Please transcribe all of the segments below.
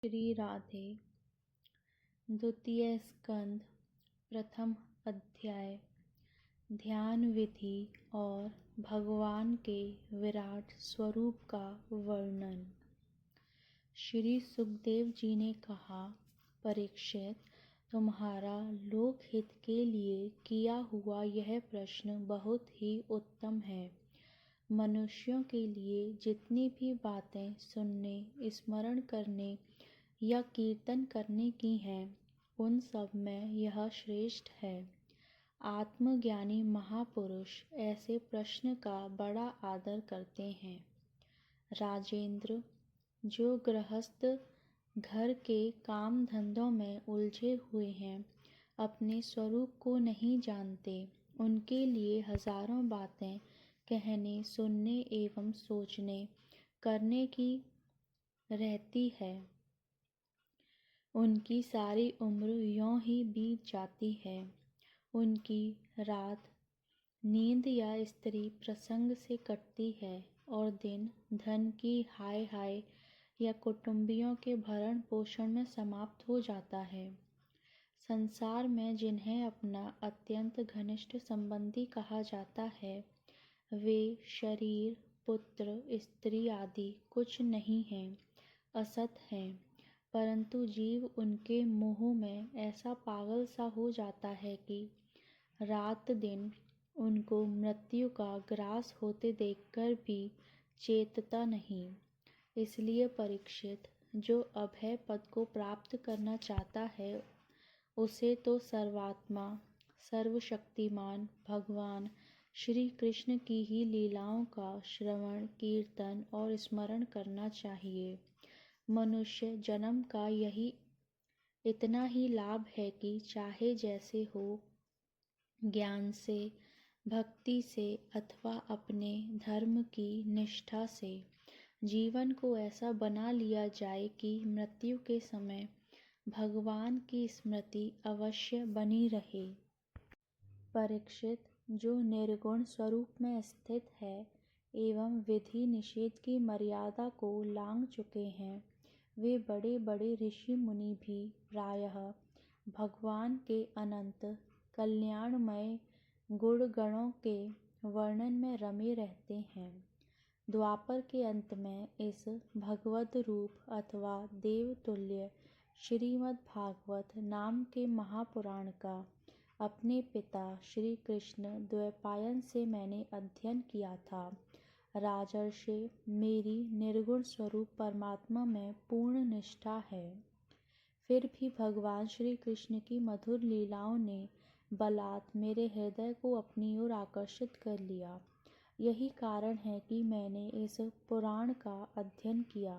श्री राधे। द्वितीय स्कंद, प्रथम अध्याय। ध्यान विधि और भगवान के विराट स्वरूप का वर्णन। श्री सुखदेव जी ने कहा, परीक्षित, तुम्हारा लोकहित के लिए किया हुआ यह प्रश्न बहुत ही उत्तम है। मनुष्यों के लिए जितनी भी बातें सुनने, स्मरण करने या कीर्तन करने की हैं, उन सब में यह श्रेष्ठ है। आत्मज्ञानी महापुरुष ऐसे प्रश्न का बड़ा आदर करते हैं। राजेंद्र, जो गृहस्थ घर के काम धंधों में उलझे हुए हैं, अपने स्वरूप को नहीं जानते, उनके लिए हजारों बातें कहने, सुनने एवं सोचने, करने की रहती है। उनकी सारी उम्र यों ही बीत जाती है। उनकी रात नींद या स्त्री प्रसंग से कटती है और दिन धन की हाय हाय या कुटुंबियों के भरण पोषण में समाप्त हो जाता है। संसार में जिन्हें अपना अत्यंत घनिष्ठ संबंधी कहा जाता है, वे शरीर, पुत्र, स्त्री आदि कुछ नहीं हैं, असत हैं। परंतु जीव उनके मोह में ऐसा पागल सा हो जाता है कि रात दिन उनको मृत्यु का ग्रास होते देखकर भी चेतता नहीं। इसलिए परीक्षित, जो अभय पद को प्राप्त करना चाहता है, उसे तो सर्वात्मा, सर्वशक्तिमान भगवान श्री कृष्ण की ही लीलाओं का श्रवण, कीर्तन और स्मरण करना चाहिए। मनुष्य जन्म का यही इतना ही लाभ है कि चाहे जैसे हो, ज्ञान से, भक्ति से अथवा अपने धर्म की निष्ठा से जीवन को ऐसा बना लिया जाए कि मृत्यु के समय भगवान की स्मृति अवश्य बनी रहे। परीक्षित, जो निर्गुण स्वरूप में स्थित है एवं विधि निषेध की मर्यादा को लांघ चुके हैं, वे बड़े बड़े ऋषि मुनि भी प्रायः भगवान के अनंत कल्याणमय गुण गणों के वर्णन में रमे रहते हैं। द्वापर के अंत में इस भगवद रूप अथवा देवतुल्य श्रीमद् भागवत नाम के महापुराण का अपने पिता श्री कृष्ण द्वैपायन से मैंने अध्ययन किया था। राजर्षि, मेरी निर्गुण स्वरूप परमात्मा में पूर्ण निष्ठा है। फिर भी भगवान श्री कृष्ण की मधुर लीलाओं ने बलात् मेरे हृदय को अपनी ओर आकर्षित कर लिया। यही कारण है कि मैंने इस पुराण का अध्ययन किया।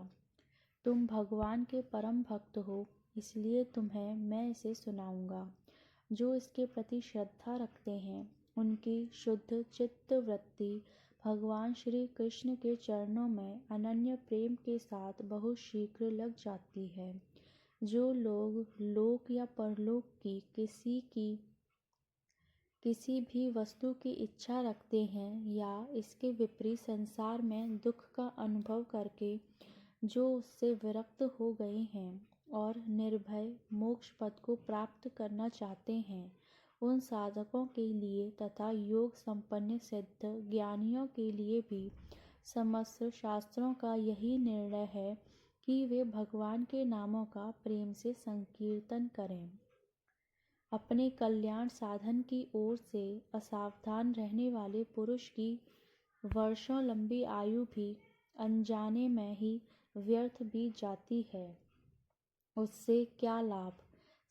तुम भगवान के परम भक्त हो, इसलिए तुम्हें मैं इसे सुनाऊंगा। जो इसके प्रति श्रद्धा रखते हैं, उनकी शुद्ध चित्त वृत्ति भगवान श्री कृष्ण के चरणों में अनन्य प्रेम के साथ बहुत शीघ्र लग जाती है। जो लोग लोक या परलोक की किसी भी वस्तु की इच्छा रखते हैं या इसके विपरीत संसार में दुख का अनुभव करके जो उससे विरक्त हो गए हैं और निर्भय मोक्ष पद को प्राप्त करना चाहते हैं, उन साधकों के लिए तथा योग संपन्न सिद्ध ज्ञानियों के लिए भी समस्त शास्त्रों का यही निर्णय है कि वे भगवान के नामों का प्रेम से संकीर्तन करें। अपने कल्याण साधन की ओर से असावधान रहने वाले पुरुष की वर्षों लंबी आयु भी अनजाने में ही व्यर्थ बीत जाती है। उससे क्या लाभ?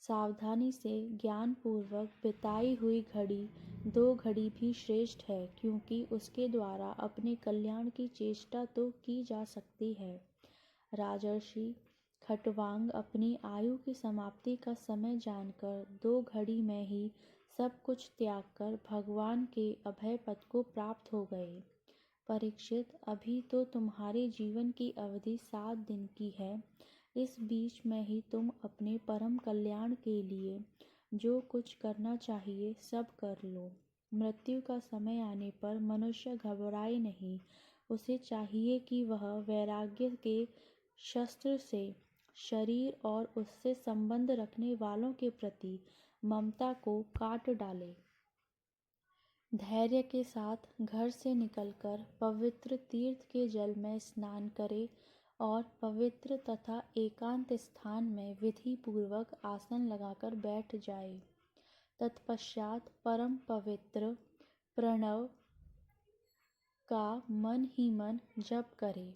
सावधानी से ज्ञानपूर्वक बिताई हुई घड़ी 2 घड़ी भी श्रेष्ठ है, क्योंकि उसके द्वारा अपने कल्याण की चेष्टा तो की जा सकती है। राजर्षि खट्वांग अपनी आयु की समाप्ति का समय जानकर 2 घड़ी में ही सब कुछ त्याग कर भगवान के अभय पद को प्राप्त हो गए। परीक्षित, अभी तो तुम्हारे जीवन की अवधि 7 दिन की है। इस बीच में ही तुम अपने परम कल्याण के लिए जो कुछ करना चाहिए सब कर लो। मृत्यु का समय आने पर मनुष्य घबराए नहीं। उसे चाहिए कि वह वैराग्य के शस्त्र से शरीर और उससे संबंध रखने वालों के प्रति ममता को काट डाले। धैर्य के साथ घर से निकलकर पवित्र तीर्थ के जल में स्नान करे और पवित्र तथा एकांत स्थान में विधि पूर्वक आसन लगाकर बैठ जाए। तत्पश्चात परम पवित्र प्रणव का मन ही मन जप करे।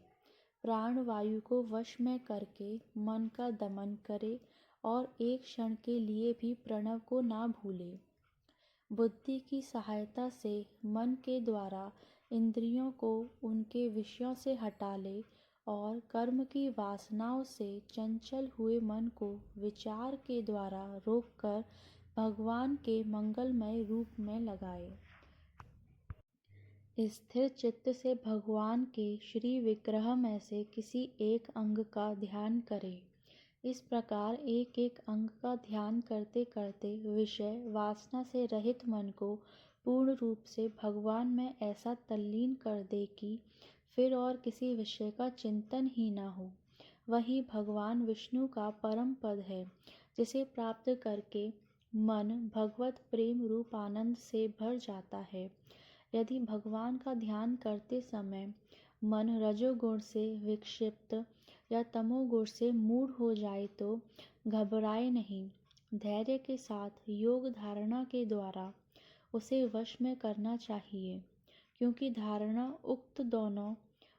प्राण वायु को वश में करके मन का दमन करे और एक क्षण के लिए भी प्रणव को ना भूले। बुद्धि की सहायता से मन के द्वारा इंद्रियों को उनके विषयों से हटा ले और कर्म की वासनाओं से चंचल हुए मन को विचार के द्वारा रोककर भगवान के मंगलमय रूप में लगाए। स्थिर चित्त से भगवान के श्री विग्रह में से किसी एक अंग का ध्यान करें। इस प्रकार एक एक अंग का ध्यान करते करते विषय वासना से रहित मन को पूर्ण रूप से भगवान में ऐसा तल्लीन कर दे कि फिर और किसी विषय का चिंतन ही ना हो। वही भगवान विष्णु का परम पद है, जिसे प्राप्त करके मन भगवत प्रेम रूप आनंद से भर जाता है। यदि भगवान का ध्यान करते समय मन रजोगुण से विक्षिप्त या तमोगुण से मूढ़ हो जाए तो घबराए नहीं। धैर्य के साथ योग धारणा के द्वारा उसे वश में करना चाहिए, क्योंकि धारणा उक्त दोनों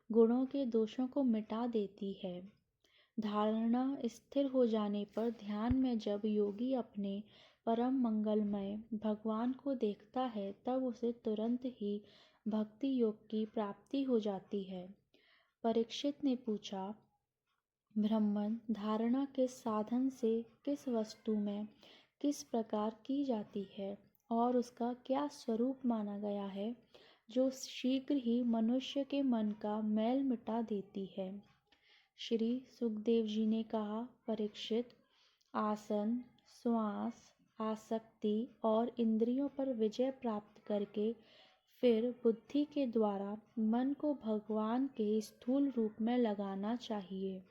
गुणों के दोषों को मिटा देती है। धारणा स्थिर हो जाने पर ध्यान में जब योगी अपने परम मंगलमय भगवान को देखता है, तब उसे तुरंत ही भक्ति योग की प्राप्ति हो जाती है। परीक्षित ने पूछा, ब्रह्मन धारणा के साधन से किस वस्तु में किस प्रकार की जाती है और उसका क्या स्वरूप माना गया है, जो शीघ्र ही मनुष्य के मन का मैल मिटा देती है। श्री सुखदेव जी ने कहा, परीक्षित, आसन, श्वास, आसक्ति और इंद्रियों पर विजय प्राप्त करके फिर बुद्धि के द्वारा मन को भगवान के स्थूल रूप में लगाना चाहिए।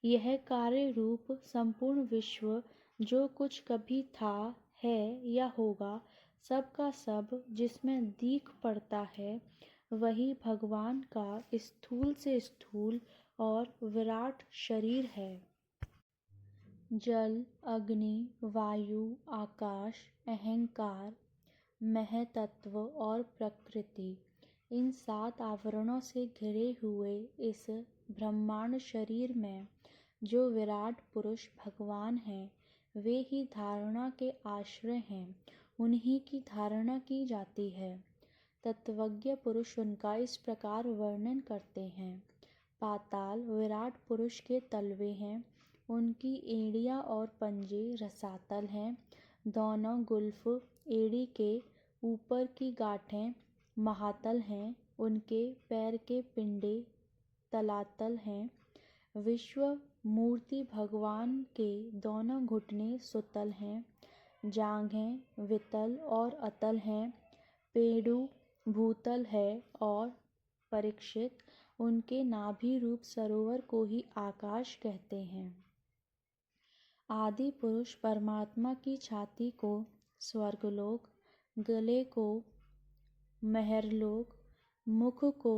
यह कार्य रूप संपूर्ण विश्व जो कुछ कभी था, है या होगा, सब का सब जिसमें दीख पड़ता है, वही भगवान का स्थूल से स्थूल और विराट शरीर है। जल, अग्नि, वायु, आकाश, अहंकार, महतत्व और प्रकृति, इन 7 आवरणों से घिरे हुए इस ब्रह्मांड शरीर में जो विराट पुरुष भगवान हैं, वे ही धारणा के आश्रय हैं। उन्हीं की धारणा की जाती है। तत्वज्ञ पुरुष उनका इस प्रकार वर्णन करते हैं। पाताल विराट पुरुष के तलवे हैं, उनकी एड़ियाँ और पंजे रसातल हैं। दोनों गुल्फ एड़ी के ऊपर की गांठें महातल हैं, उनके पैर के पिंडे तलातल हैं। विश्व मूर्ति भगवान के दोनों घुटने सुतल हैं, जांघें वितल और अतल हैं, पेड़ू भूतल है और परीक्षित, उनके नाभि रूप सरोवर को ही आकाश कहते हैं। आदि पुरुष परमात्मा की छाती को स्वर्गलोक, गले को महरलोक, मुख को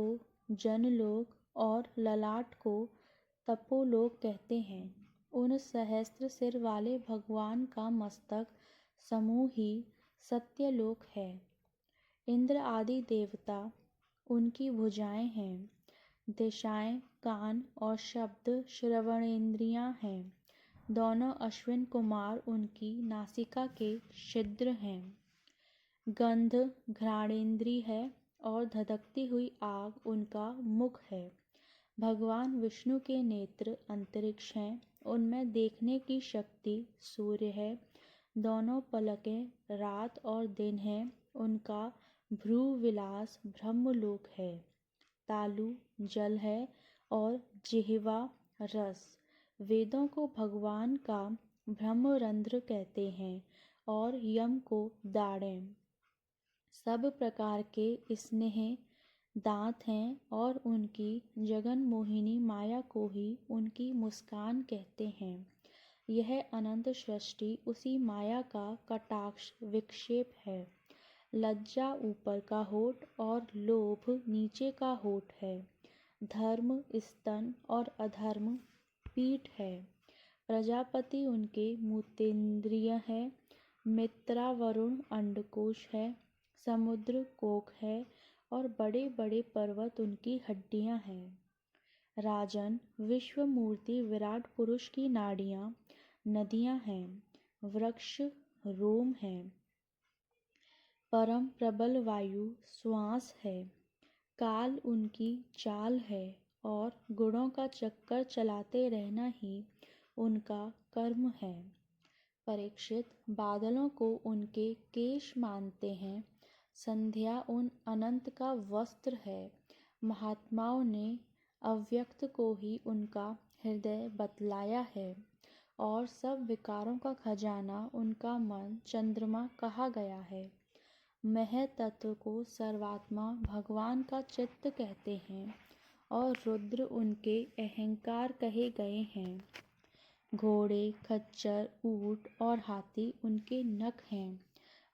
जनलोक और ललाट को तपोलोक कहते हैं। उन सहस्त्र सिर वाले भगवान का मस्तक समूह ही सत्यलोक है। इंद्र आदि देवता उनकी भुजाएं हैं। दिशाएं कान और शब्द श्रवणेंद्रियां हैं। दोनों अश्विन कुमार उनकी नासिका के छिद्र हैं। गंध घ्राणेंद्री है और धधकती हुई आग उनका मुख है। भगवान विष्णु के नेत्र अंतरिक्ष हैं, उनमें देखने की शक्ति सूर्य है। दोनों पलकें रात और दिन हैं, उनका भ्रू विलास ब्रह्मलोक है। तालु जल है और जिह्वा रस। वेदों को भगवान का ब्रह्मरंध्र कहते हैं और यम को दाड़ें। सब प्रकार के स्नेह दांत हैं और उनकी जगन मोहिनी माया को ही उनकी मुस्कान कहते हैं। यह अनंत सृष्टि उसी माया का कटाक्ष विक्षेप है। लज्जा ऊपर का होठ और लोभ नीचे का होठ है। धर्म स्तन और अधर्म पीठ है। प्रजापति उनके मूत्रेंद्रिय है। मित्रा वरुण अंडकोश है। समुद्र कोख है और बड़े बड़े पर्वत उनकी हड्डियां हैं। राजन, विश्व मूर्ति विराट पुरुष की नाड़ियां नदियां हैं। वृक्ष रोम है। परम प्रबल वायु श्वास है। काल उनकी चाल है और गुणों का चक्कर चलाते रहना ही उनका कर्म है। परीक्षित, बादलों को उनके केश मानते हैं। संध्या उन अनंत का वस्त्र है। महात्माओं ने अव्यक्त को ही उनका हृदय बतलाया है और सब विकारों का खजाना उनका मन चंद्रमा कहा गया है। मह तत्व को सर्वात्मा भगवान का चित्त कहते हैं और रुद्र उनके अहंकार कहे गए हैं। घोड़े, खच्चर, ऊंट और हाथी उनके नख हैं।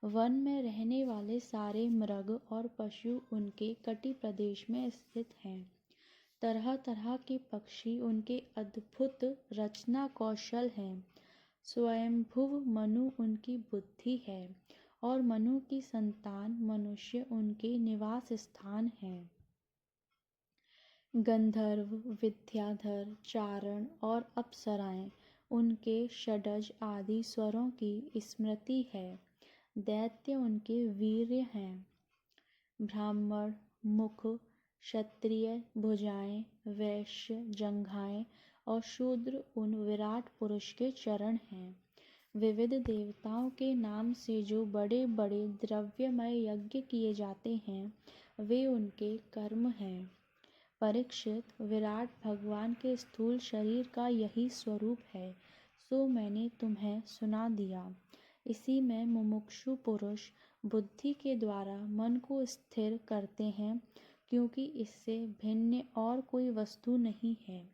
वन में रहने वाले सारे मृग और पशु उनके कटि प्रदेश में स्थित हैं। तरह तरह के पक्षी उनके अद्भुत रचना कौशल हैं। स्वयंभुव मनु उनकी बुद्धि है और मनु की संतान मनुष्य उनके निवास स्थान हैं। गंधर्व, विद्याधर, चारण और अप्सराएं उनके षडज आदि स्वरों की स्मृति है। दैत्य उनके वीर्य हैं। ब्राह्मण मुख, क्षत्रिय भुजाएं, वैश्य जंघाएं और शूद्र उन विराट पुरुष के चरण हैं। विविध देवताओं के नाम से जो बड़े बड़े द्रव्यमय यज्ञ किए जाते हैं वे उनके कर्म हैं। परीक्षित, विराट भगवान के स्थूल शरीर का यही स्वरूप है, सो मैंने तुम्हें सुना दिया। इसी में मुमुक्षु पुरुष बुद्धि के द्वारा मन को स्थिर करते हैं, क्योंकि इससे भिन्न और कोई वस्तु नहीं है।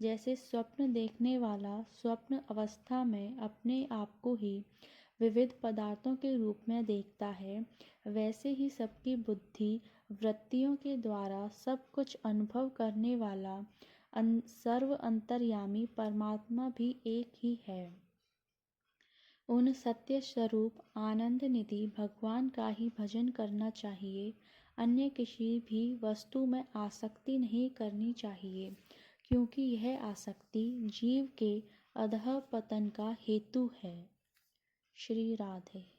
जैसे स्वप्न देखने वाला स्वप्न अवस्था में अपने आप को ही विविध पदार्थों के रूप में देखता है, वैसे ही सबकी बुद्धि वृत्तियों के द्वारा सब कुछ अनुभव करने वाला सर्व अंतर्यामी परमात्मा भी एक ही है। उन सत्य स्वरूप आनंद निधि भगवान का ही भजन करना चाहिए। अन्य किसी भी वस्तु में आसक्ति नहीं करनी चाहिए, क्योंकि यह आसक्ति जीव के अधः पतन का हेतु है। श्री राधे।